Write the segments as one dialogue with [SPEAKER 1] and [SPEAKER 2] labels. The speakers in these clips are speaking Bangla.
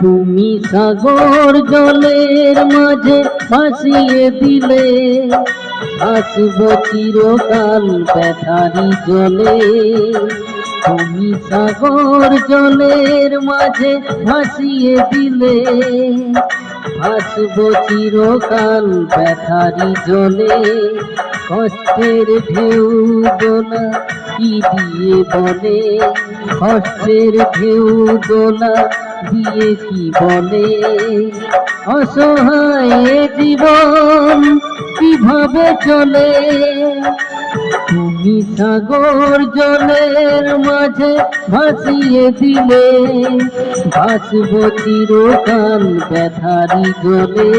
[SPEAKER 1] তুমি সাগর জলের মাঝে ভাসিয়ে দিলে, আসব চিরকাল ব্যথারি জলে। তুমি সাগর জলের মাঝে ভাসিয়ে দিলে, আসব চিরকাল ব্যথারি জলে। কষ্টের ঢেউ দোলা কি দিয়ে বলে, কষ্টের ঢেউ দোলা দিয়ে কি বলে। অসহায় জীবন কিভাবে চলে, তুমি সাগর জলের মাঝে ভাসিয়ে দিলে, ভাসব চিরকাল ব্যথারি জলে।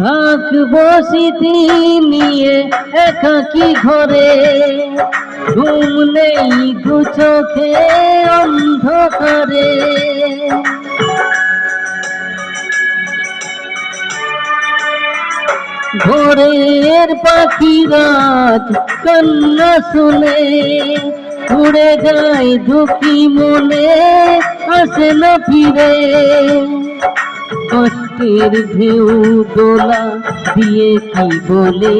[SPEAKER 1] থাকবো স্মৃতি নিয়ে একাকী ঘরে, ঘুম নেই দু চোখে অন্ধকারে। ভোরের পাখিরাজ কান্না শুনে, উড়ে যায় দুঃখী মনে, আসে না ফিরে। কষ্টের ঢেউ দোলা দিয়ে কি বলে,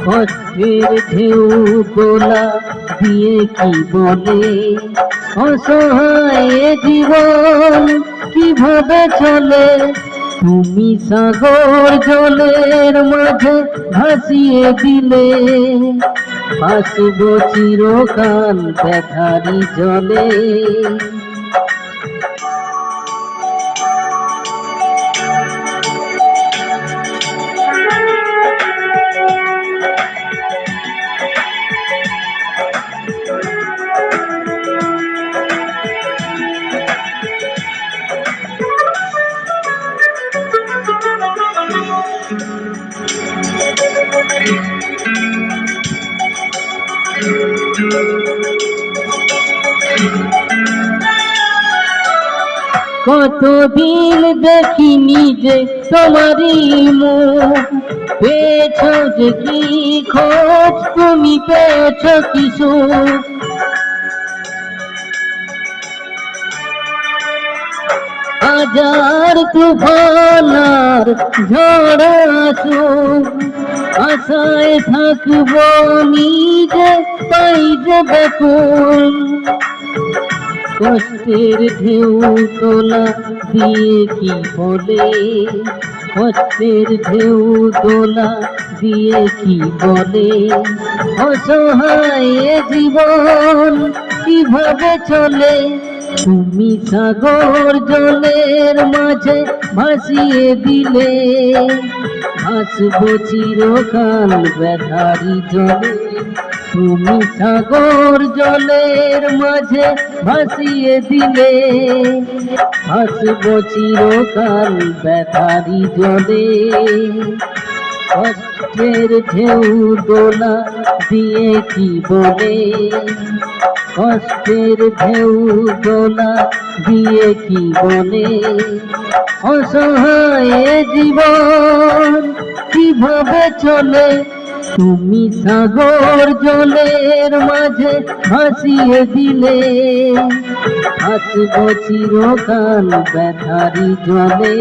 [SPEAKER 1] কষ্টের ঢেউ দোলা দিয়ে কি বলে। অসহায় জীবন কিভাবে চলে, তুমি সাগর জলের মাঝে ভাসিয়ে দিলে, ভাসব চিরকাল ব্যথারি জলে। কতদিন দেখিনি যে তোমারই মুখ, পেয়েছ যে কি খোঁজ, তুমি পেয়েছ কি সুখ। হাজার তুফান আর ঝড় আসুক, আশায় থাকবো নিজে তাই যে ব্যাকুল। কষ্টের ঢেউ তোলা দিয়ে কি বলে, কষ্টের ঢেউ তোলা দিয়ে কি বলে। অসহায় জীবন কিভাবে চলে, তুমি সাগর জলের মাঝে ভাসিয়ে দিলে, ভাসব চিরকাল ব্যথারি জলে। তুমি সাগর জলের মাঝে ভাসিয়ে দিলে, ভাসব চিরকাল ব্যথারি জলে। কষ্টের ঢেউ দোলা দিয়ে কি বলে, কষ্টের ঢেউ দোলা দিয়ে কি বলে। অসহায় জীবন কিভাবে চলে, তুমি সাগর জলের মাঝে ভাসিয়ে দিলে, ভাসব চিরকাল ব্যথারি জলে।